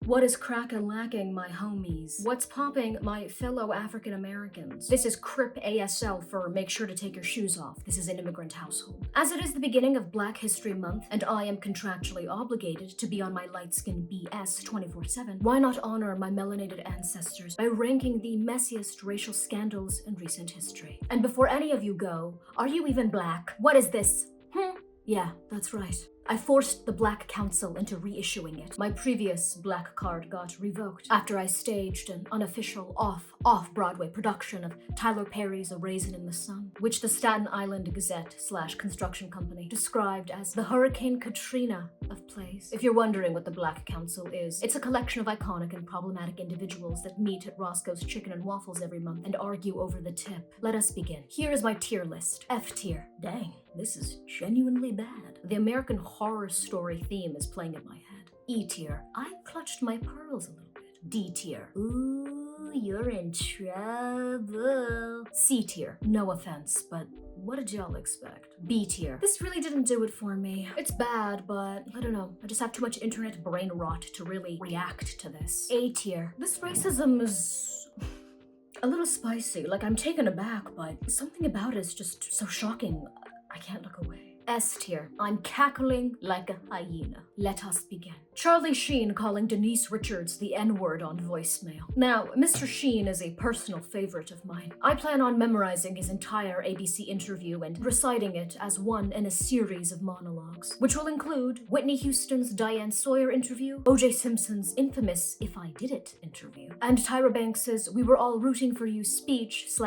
What is crackin' lacking, my homies? What's popping, my fellow African Americans? This is Crip ASL for make sure to take your shoes off. This is an immigrant household. As it is the beginning of Black History Month, and I am contractually obligated to be on my light-skin BS 24/7, why not honor my melanated ancestors by ranking the messiest racial scandals in recent history? And before any of you go, are you even black? What is this? Yeah, that's right. I forced the Black Council into reissuing it. My previous black card got revoked after I staged an unofficial off-Broadway production of Tyler Perry's A Raisin in the Sun, which the Staten Island Gazette/construction company described as the Hurricane Katrina of plays. If you're wondering what the Black Council is, it's a collection of iconic and problematic individuals that meet at Roscoe's Chicken and Waffles every month and argue over the tip. Let us begin. Here is my tier list. F tier. Dang, this is genuinely bad. The American Horror Story theme is playing in my head. E tier. I clutched my pearls a little bit. D tier. Ooh, you're in trouble. C tier. No offense, but what did y'all expect? B tier. This really didn't do it for me. It's bad, but I don't know. I just have too much internet brain rot to really react to this. A tier. This racism is a little spicy. Like, I'm taken aback, but something about it is just so shocking. I can't look away. S tier. I'm cackling like a hyena. Let us begin. Charlie Sheen calling Denise Richards the N-word on voicemail. Now, Mr. Sheen is a personal favorite of mine. I plan on memorizing his entire ABC interview and reciting it as one in a series of monologues, which will include Whitney Houston's Diane Sawyer interview, O.J. Simpson's infamous If I Did It interview, and Tyra Banks's We Were All Rooting for You speech /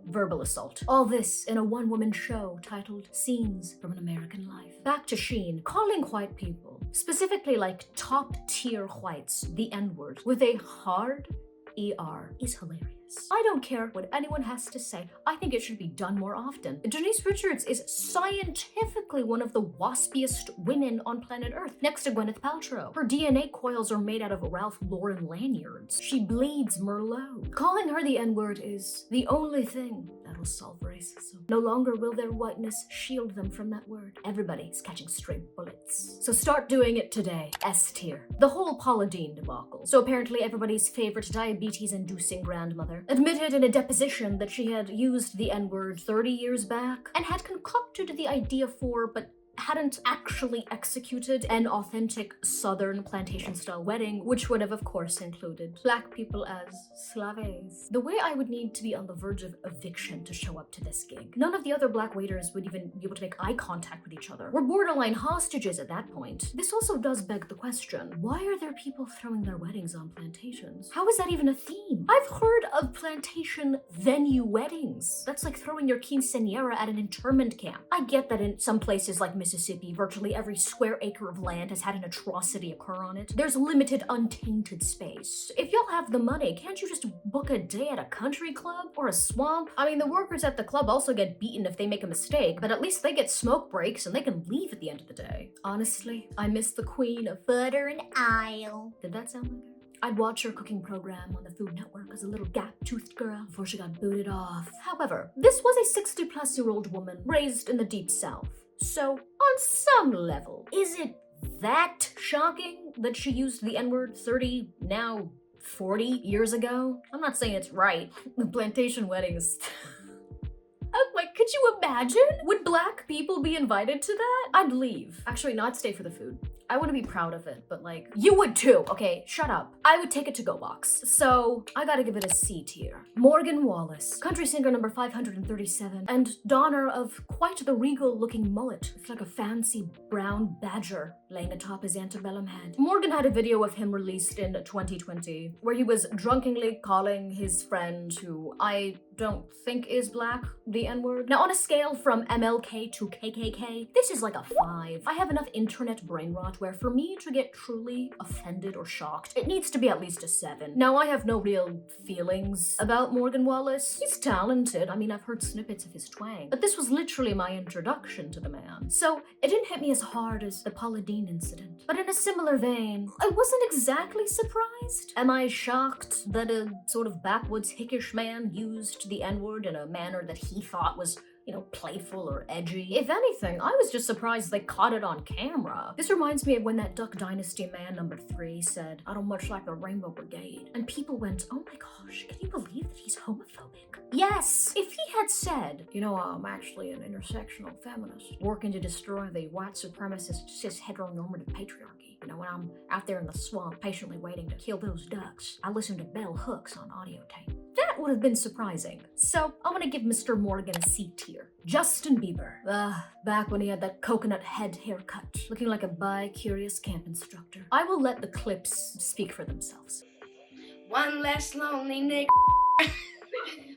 verbal assault. All this in a one-woman show titled Scenes from an American Life. Back to Sheen, calling white people, specifically like top-tier whites, the N-word, with a hard ER is hilarious. I don't care what anyone has to say. I think it should be done more often. Denise Richards is scientifically one of the waspiest women on planet Earth, next to Gwyneth Paltrow. Her DNA coils are made out of Ralph Lauren lanyards. She bleeds Merlot. Calling her the N-word is the only thing that'll solve racism. No longer will their whiteness shield them from that word. Everybody's catching straight bullets. So start doing it today. S tier. The whole Paula Deen debacle. So apparently everybody's favorite diabetes-inducing grandmother admitted in a deposition that she had used the N-word 30 years back and had concocted the idea for, but hadn't actually executed an authentic Southern plantation-style wedding, which would have, of course, included Black people as slaves. The way I would need to be on the verge of eviction to show up to this gig. None of the other Black waiters would even be able to make eye contact with each other. We're borderline hostages at that point. This also does beg the question, why are there people throwing their weddings on plantations? How is that even a theme? I've heard of plantation venue weddings. That's like throwing your quinceañera at an internment camp. I get that in some places like Mississippi, virtually every square acre of land has had an atrocity occur on it. There's limited untainted space. If y'all have the money, can't you just book a day at a country club or a swamp? I mean, the workers at the club also get beaten if they make a mistake, but at least they get smoke breaks and they can leave at the end of the day. Honestly, I miss the queen of butter and aisle. Did that sound like her? I'd watch her cooking program on the Food Network as a little gap-toothed girl before she got booted off. However, this was a 60-plus-year-old woman raised in the Deep South. So, on some level, is it that shocking that she used the N-word 30, now 40 years ago? I'm not saying it's right. The plantation weddings. Like, could you imagine? Would Black people be invited to that? I'd leave. Actually, no, I'd stay for the food. I want to be proud of it, but like, you would too. Okay, shut up. I would take it to go box. So I gotta give it a C tier. Morgan Wallace, country singer number 537, and donor of quite the regal looking mullet. It's like a fancy brown badger laying atop his antebellum head. Morgan had a video of him released in 2020 where he was drunkenly calling his friend, who I don't think is Black, the N-word. Now on a scale from MLK to KKK, this is like a 5. I have enough internet brain rot where for me to get truly offended or shocked, it needs to be at least a 7. Now, I have no real feelings about Morgan Wallace. He's talented. I mean, I've heard snippets of his twang, but this was literally my introduction to the man. So it didn't hit me as hard as the Paula Deen incident. But in a similar vein, I wasn't exactly surprised. Am I shocked that a sort of backwoods hickish man used the N-word in a manner that he thought was playful or edgy. If anything, I was just surprised they caught it on camera. This reminds me of when that Duck Dynasty man number 3 said, "I don't much like the Rainbow Brigade." And people went, "Oh my gosh, can you believe that he's homophobic?" Yes! If he had said, "I'm actually an intersectional feminist, working to destroy the white supremacist cis heteronormative patriarchy. When I'm out there in the swamp patiently waiting to kill those ducks, I listen to bell hooks on audio tape." That would have been surprising. So I'm gonna give Mr. Morgan a C tier. Justin Bieber. Back when he had that coconut head haircut, looking like a bi-curious camp instructor. I will let the clips speak for themselves. One less lonely nigga.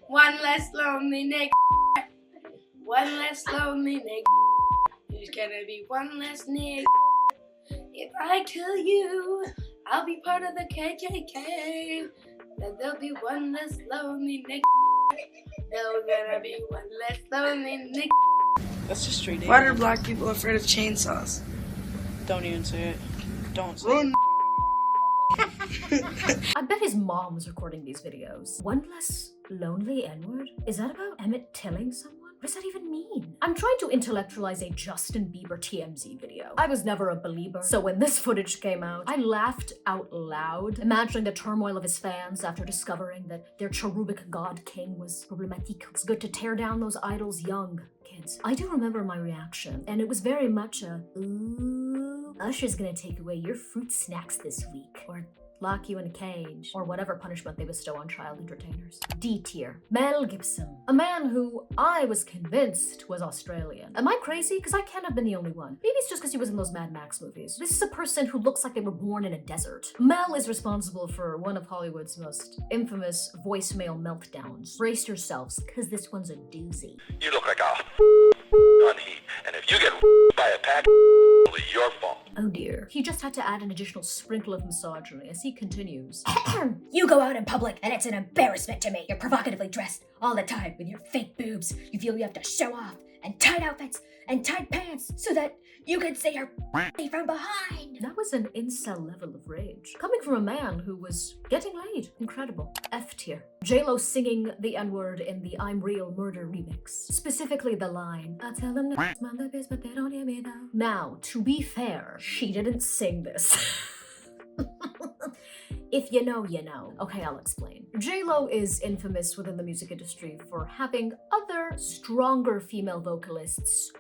One less lonely nigga. One less lonely nigga. There's gonna be one less nigga. If I kill you, I'll be part of the KKK. Then there'll be one less lonely nigga. There's gonna be one less lonely nigga. That's just straight. Why are black people afraid of chainsaws? Don't even say it. Don't say it. I bet his mom was recording these videos. One less lonely N-word? Is that about Emmett tilling someone? What does that even mean? I'm trying to intellectualize a Justin Bieber TMZ video. I was never a believer, so when this footage came out, I laughed out loud, imagining the turmoil of his fans after discovering that their cherubic god king was problematique. It's good to tear down those idols young, kids. I do remember my reaction, and it was very much a, "Ooh, Usher's gonna take away your fruit snacks this week," or lock you in a cage, or whatever punishment they bestow on child entertainers. D tier. Mel Gibson. A man who I was convinced was Australian. Am I crazy? Because I can't have been the only one. Maybe it's just because he was in those Mad Max movies. This is a person who looks like they were born in a desert. Mel is responsible for one of Hollywood's most infamous voicemail meltdowns. Brace yourselves, because this one's a doozy. "You look like a on heat, and if you get by a pack, it's your fault." Oh dear. He just had to add an additional sprinkle of misogyny as he continues. "You go out in public and it's an embarrassment to me. You're provocatively dressed all the time with your fake boobs. You feel you have to show off, and tight outfits and tight pants so that you can see your from behind." That was an incel level of rage. Coming from a man who was getting laid. Incredible. F tier. J-Lo singing the N-word in the I'm Real Murder remix. Specifically the line, "I tell them to mind their biz, but they don't hear me though." Now, to be fair, she didn't sing this. If you know, you know. Okay, I'll explain. J-Lo is infamous within the music industry for having other, stronger female vocalists,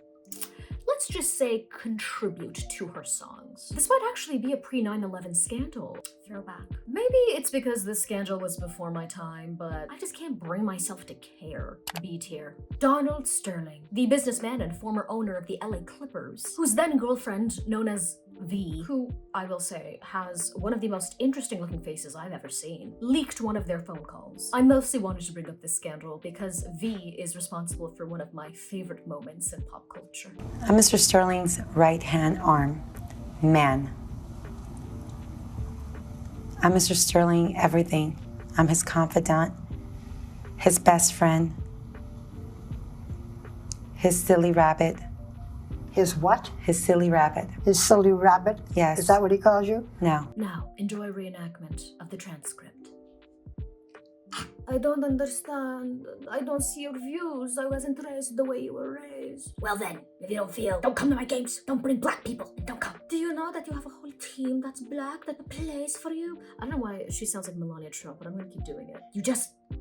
let's just say, contribute to her songs. This might actually be a pre-9/11 scandal. Throwback. Maybe it's because this scandal was before my time, but I just can't bring myself to care. B tier. Donald Sterling, the businessman and former owner of the LA Clippers, whose then girlfriend, known as V, who, I will say, has one of the most interesting looking faces I've ever seen, leaked one of their phone calls. I mostly wanted to bring up this scandal because V is responsible for one of my favorite moments in pop culture. I'm Mr. Sterling's right-hand arm, man. I'm Mr. Sterling everything. I'm his confidant, his best friend, his silly rabbit. His what? His silly rabbit. His silly rabbit? Yes. Is that what he calls you? No. Now, enjoy a reenactment of the transcript. "I don't understand. I don't see your views. I wasn't raised the way you were raised." "Well then, if you don't feel, don't come to my games. Don't bring black people, and don't come." "Do you know that you have a whole team that's black that plays for you?" I don't know why she sounds like Melania Trump, but I'm gonna keep doing it.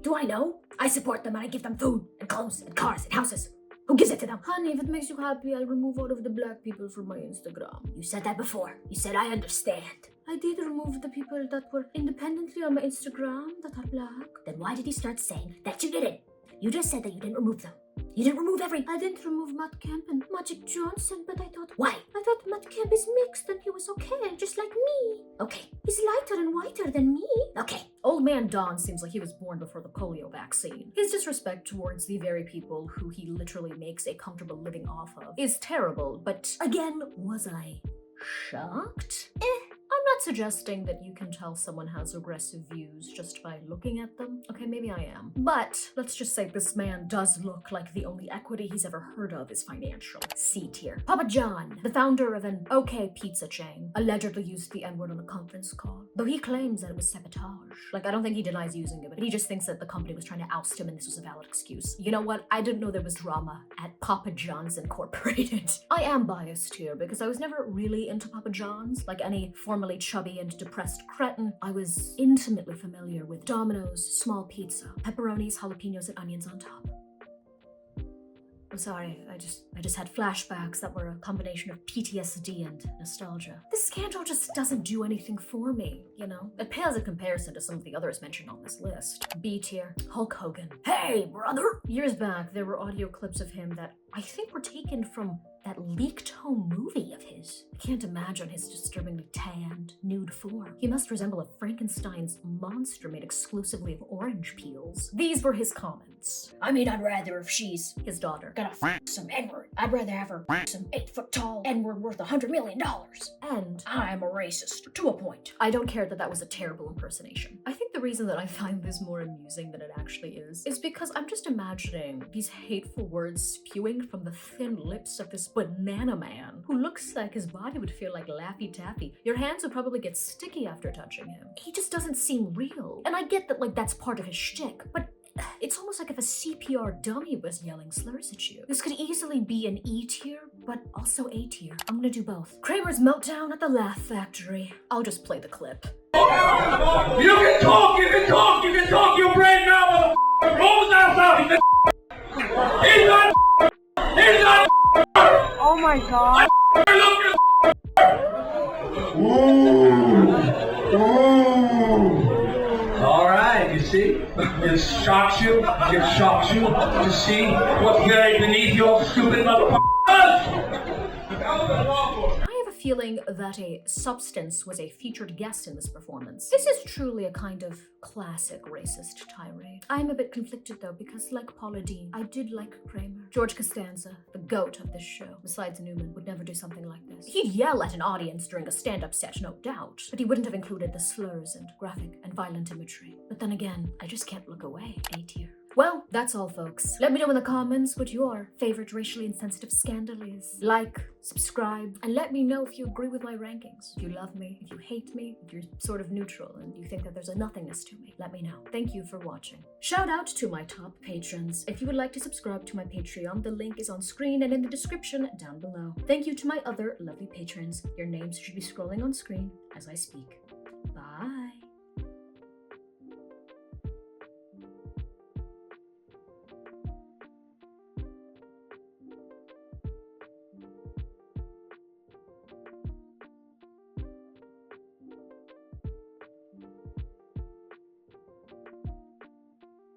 Do I know? I support them and I give them food and clothes and cars and houses. Who gives it to them?" "Honey, if it makes you happy, I'll remove all of the black people from my Instagram." "You said that before. You said I understand." "I did remove the people that were independently on my Instagram that are black." "Then why did you start saying that you didn't? You just said that you didn't remove them. You didn't remove I didn't remove Matt Kemp and Magic Johnson, but I thought... Why? I thought Matt Kemp is mixed and he was okay, just like me." "Okay." "He's lighter and whiter than me." "Okay." Old man Don seems like he was born before the polio vaccine. His disrespect towards the very people who he literally makes a comfortable living off of is terrible, but again, was I shocked? I'm not not suggesting that you can tell someone has aggressive views just by looking at them. Okay, maybe I am. But let's just say this man does look like the only equity he's ever heard of is financial. C tier. Papa John, the founder of an OK pizza chain, allegedly used the N-word on a conference call, though he claims that it was sabotage. Like, I don't think he denies using it, but he just thinks that the company was trying to oust him and this was a valid excuse. You know what? I didn't know there was drama at Papa John's Incorporated. I am biased here because I was never really into Papa John's. Like any formerly chubby and depressed cretin, I was intimately familiar with Domino's, small pizza, pepperonis, jalapenos, and onions on top. I'm sorry, I just had flashbacks that were a combination of PTSD and nostalgia. This scandal just doesn't do anything for me, you know? It pales in comparison to some of the others mentioned on this list. B tier, Hulk Hogan. Hey, brother! Years back, there were audio clips of him that I think were taken from that leaked home movie of his. I can't imagine his disturbingly tanned, nude form. He must resemble a Frankenstein's monster made exclusively of orange peels. These were his comments. I mean, I'd rather if she's his daughter gonna some N-word. I'd rather have her some 8-foot-tall N-word worth $100 million. And I'm a racist, to a point. I don't care that that was a terrible impersonation. I think the reason that I find this more amusing than it actually is because I'm just imagining these hateful words spewing from the thin lips of this banana man who looks like his body would feel like Laffy Taffy. Your hands would probably get sticky after touching him. He just doesn't seem real. And I get that, like, that's part of his shtick, but it's almost like if a CPR dummy was yelling slurs at you. This could easily be an E tier, but also A tier. I'm gonna do both. Kramer's meltdown at the Laugh Factory. I'll just play the clip. You can talk your brain now, motherfucker! Roll that out! He's not Oh my God. All right, you see? It shocks you to see what's buried beneath your stupid motherfucker. I have a feeling that a substance was a featured guest in this performance. This is truly a kind of classic racist tirade. I'm a bit conflicted though, because like Paula Deen, I did like Kramer. George Costanza, the goat of this show, besides Newman, would never do something like this. He'd yell at an audience during a stand-up set, no doubt, but he wouldn't have included the slurs and graphic and violent imagery. But then again, I just can't look away. A tier. Well, that's all, folks. Let me know in the comments what your favorite racially insensitive scandal is. Like, subscribe, and let me know if you agree with my rankings. If you love me, if you hate me, if you're sort of neutral and you think that there's a nothingness to me. Let me know. Thank you for watching. Shout out to my top patrons. If you would like to subscribe to my Patreon, the link is on screen and in the description down below. Thank you to my other lovely patrons. Your names should be scrolling on screen as I speak. Bye.